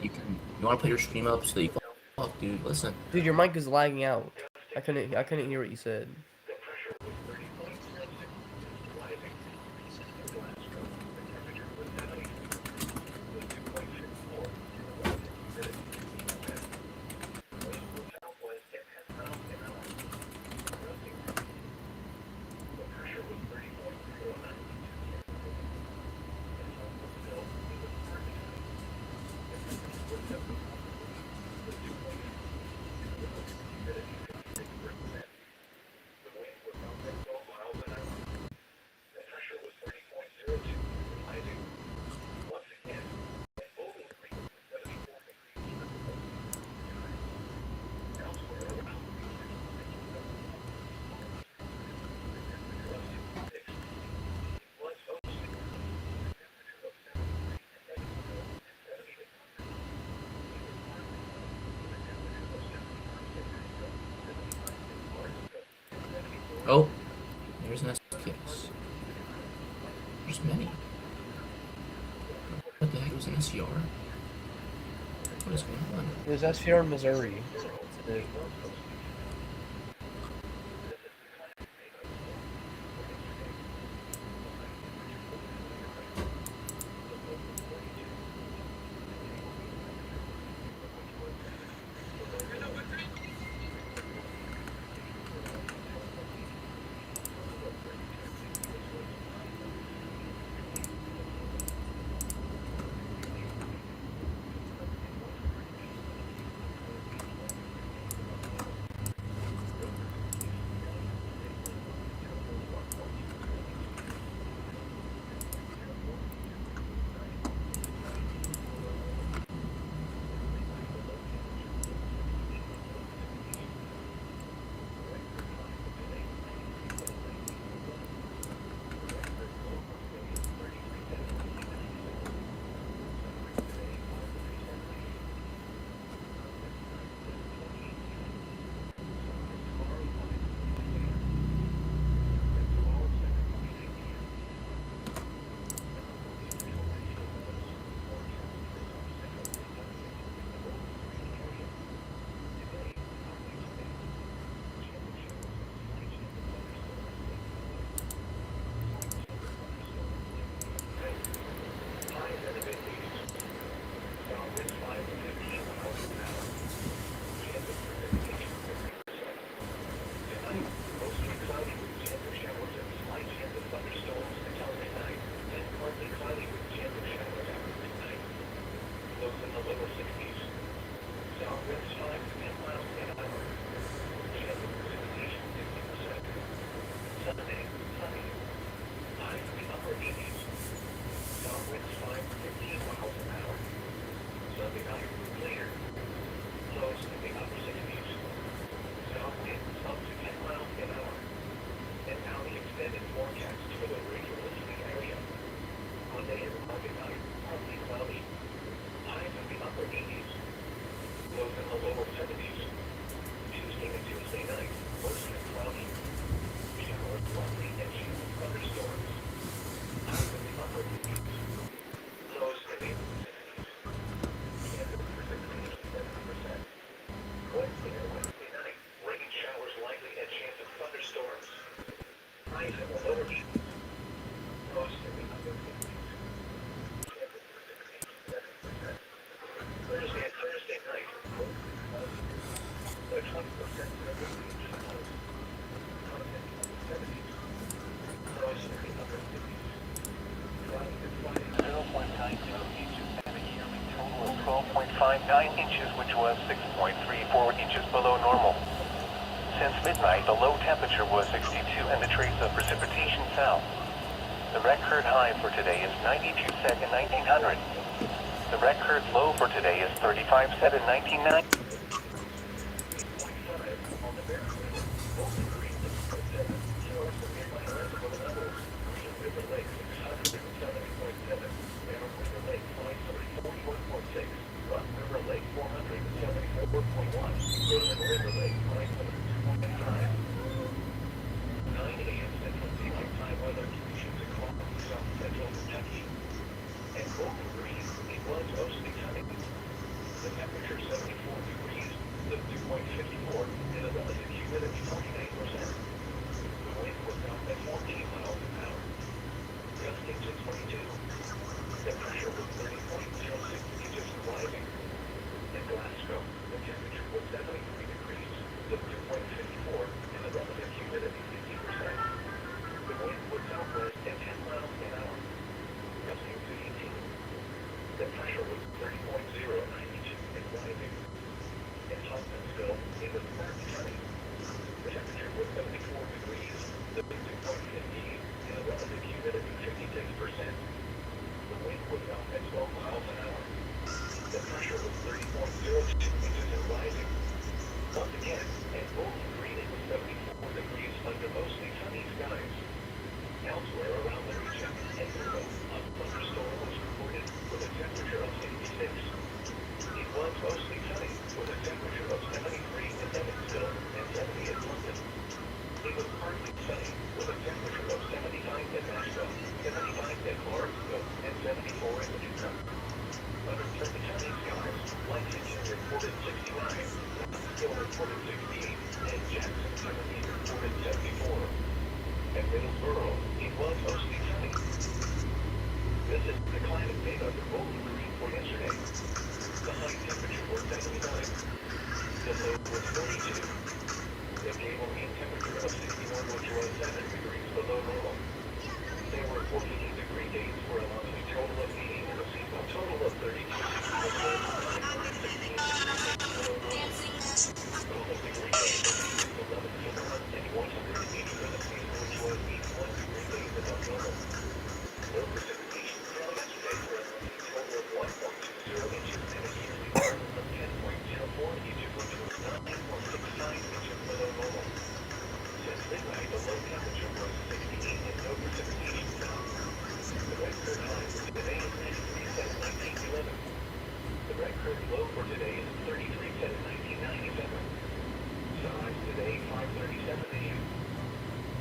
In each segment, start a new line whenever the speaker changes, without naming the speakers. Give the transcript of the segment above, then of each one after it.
You want to put your stream up so that you fuck, dude. Listen.
Dude, your mic is lagging out. I couldn't hear what you said.
Oh, there's an SKS. There's many. What the heck was an SCR? What is going on?
There's SVR in Missouri.
Inches, which was 6.34 inches below normal. Since midnight, the low temperature was 62 and a trace of precipitation south. The record high for today is 92 set in 1900. The record low for today is 35 set in 1990. The pressure was 30.02 inches and rising. Once again, at Bowling Green it was 74 degrees under mostly sunny skies. Elsewhere around the region, at Euro, a thunderstorm was recorded with a temperature of 66. It was mostly sunny with a temperature of 73 in Evansville and 70 in London. It was partly sunny with a temperature of 75 in Nashville, 75 in Clarksville, and 74 in Utica. Under sunny skies, Lexington reported 69, Knoxville reported 68, and Jackson, Tennessee reported 74. At Middleborough, it was mostly sunny. This is the climate data for Bowling Green for yesterday. The high temperature was 79. The low was 42. The cable mean temperature of 61, which was 7 degrees below normal. There were 48 degree days for a monthly total of 80 and a seasonal total of 32. Coolest degree days of season 11 for the month and 180 for the season, which was 81 degree days above normal. Low precipitation fell yesterday for a monthly total of 1.20 inches and a yearly total of 10.04 inches, which was 9.65 inches below normal. Since midnight, the low temperature was 68 and no precipitation fell. The record high for today is 93 at 1911. The record low for today is 33 at 1997. Sunrise today 5:37 a.m.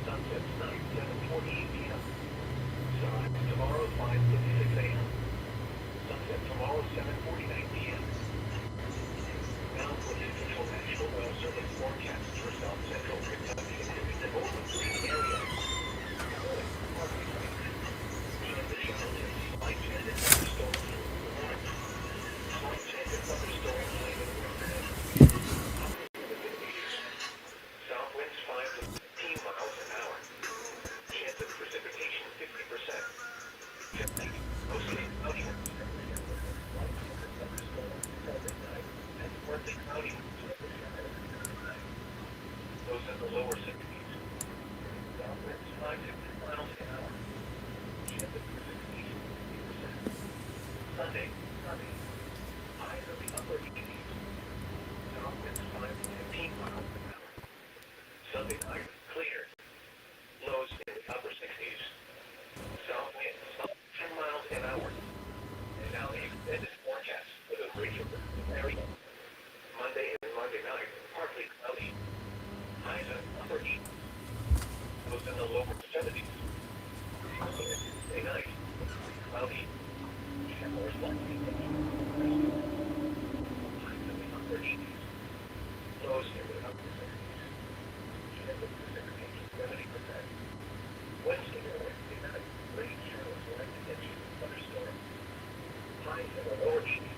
Sunset tonight 7:48 p.m. Sunrise tomorrow 5:56 a.m. Sunset tomorrow 7:49 p.m. Now for the official National Weather Service forecast for South Central Kentucky, including the Bowling Green area. Partly sunny. Chance of showers, slight chance of thunderstorms through the morning. Slight chance of thunderstorms later in the afternoon. South winds 5 to 15 miles an hour. Chance of precipitation 50%. Tonight, mostly cloudy. Partly cloudy. Those in the lower 60s. South winds 5 to 10 miles an hour. Chance of precipitation 50%. Sunday, sunny. Highs in the upper 80s. South winds 5 to 15 miles an hour. Sunday night, clear. Lows in the upper 60s. South winds 10 miles an hour. And now the extended forecast for the greater area. Monday and Monday night, partly cloudy. Highs in the upper 80s. Lows in the lower 70s. Tuesday night, cloudy. Showers likely. Highs in the upper 80s. Lows in the upper 60s. Chance of precipitation 70%. Wednesday night, rain showers likely into thunderstorm. Highs in the lower 80s.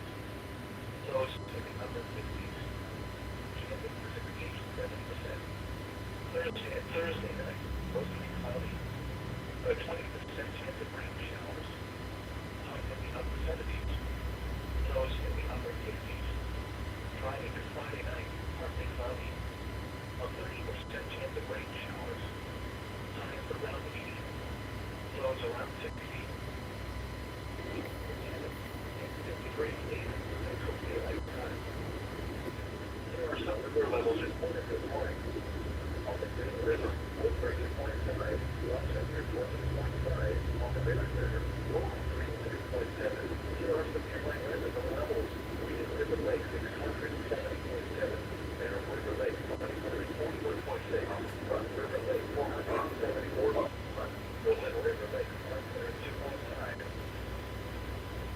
Lows in the upper 50s. Chance of precipitation 70%. Thursday night, mostly cloudy. A 20% chance of rain showers. Highs in the upper 70s. Lows in the upper 50s. Friday to Friday night, partly cloudy. A 30% chance of rain showers. Highs around 80. Lows around 60. 50 degrees later, Central Daylight Time. There are some river levels reported this morning. On the Green River, Woodbury is 0.5, Washington is 1.5, on the River River, Bowling Green 6.7. Here are some nearby river levels. Green River Lake 670.7, Bear River Lake 141.6, Front River Lake 474, Berlin River Lake 102.5.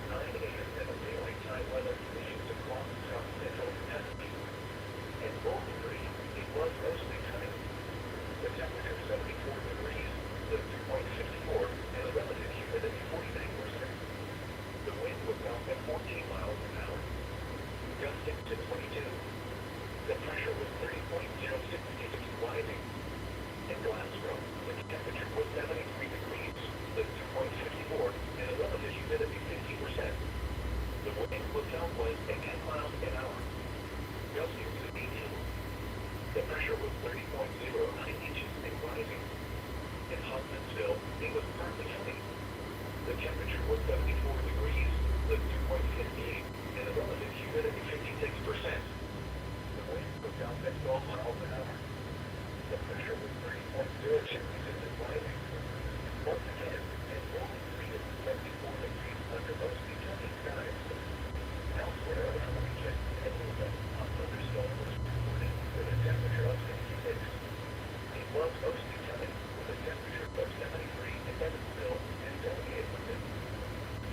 9 a.m. Central Daylight Time weather conditions across South Central Kentucky. In Bowling Green, it was mostly sunny. The temperature 74 degrees, the dew point 64, and the relative humidity 49%. The wind was out at 14 miles an hour, gusting to 22. The pressure was 30.06 inches rising. In Glasgow, the temperature was 73 degrees, the dew point 54, and the relative humidity 50%. The wind was southwest at 10 miles an hour, gusting to 18. The pressure was 30.09 inches and rising. In Huntsville, it was partly sunny. The temperature was 74 degrees, the dew point 58, and the relative The wind was south at 12 miles an hour. The pressure was 30.02 inches in rising. Once again, it only exceeded 74 degrees under most Kentucky skies. Elsewhere around the region, a movement of thunderstorm was reported with a temperature of 66. It was mostly sunny with a temperature of 73 in Evansville and 78 Lincoln.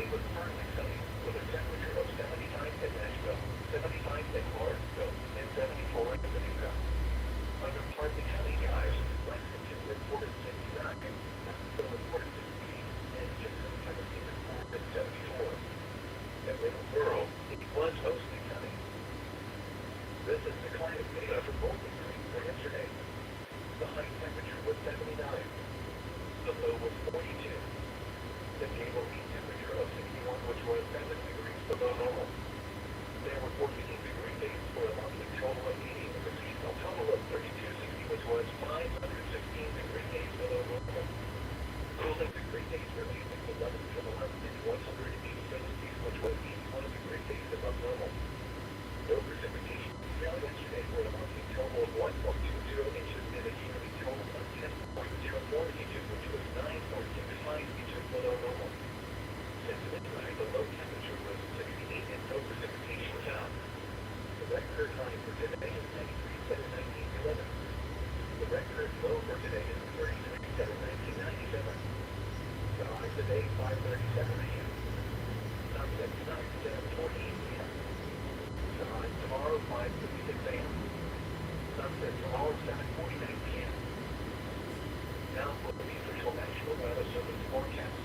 It was partly sunny with a temperature of 75 in Nashville, 75 in Lawrenceville, and 74 in Topeka. Under partly sunny skies, Lexington reported 69, Knoxville reported 68, and Jackson, Tennessee reported 74. In Little Borough, it was mostly sunny. This is the climate data for Bowling Green for yesterday. The high temperature was 79. The low was 42. The table mean temperature of 61, which was 7 degrees below normal. There were 14 degree days for a monthly total of 80 with a seasonal total of 3260, which was 516 degree days below normal. Cooling degree days remained at 11 from 11 and 187 days, which was 81 degree days above normal. No precipitation fell yesterday for a monthly total of 1.20 inches and a yearly total of 10.04 inches, which was 9.65 inches below normal. Since midnight, the low temperature was 68 and no precipitation fell. The record high for today is 93, set in 1911. The record low for today is 33, set in 1997. Sunrise today, 5:37 a.m. Sunset tonight, 7:14 p.m. Sunrise tomorrow, 5:56 a.m. Sunset tomorrow, 7:49 p.m. Now for the official National Weather Service forecast.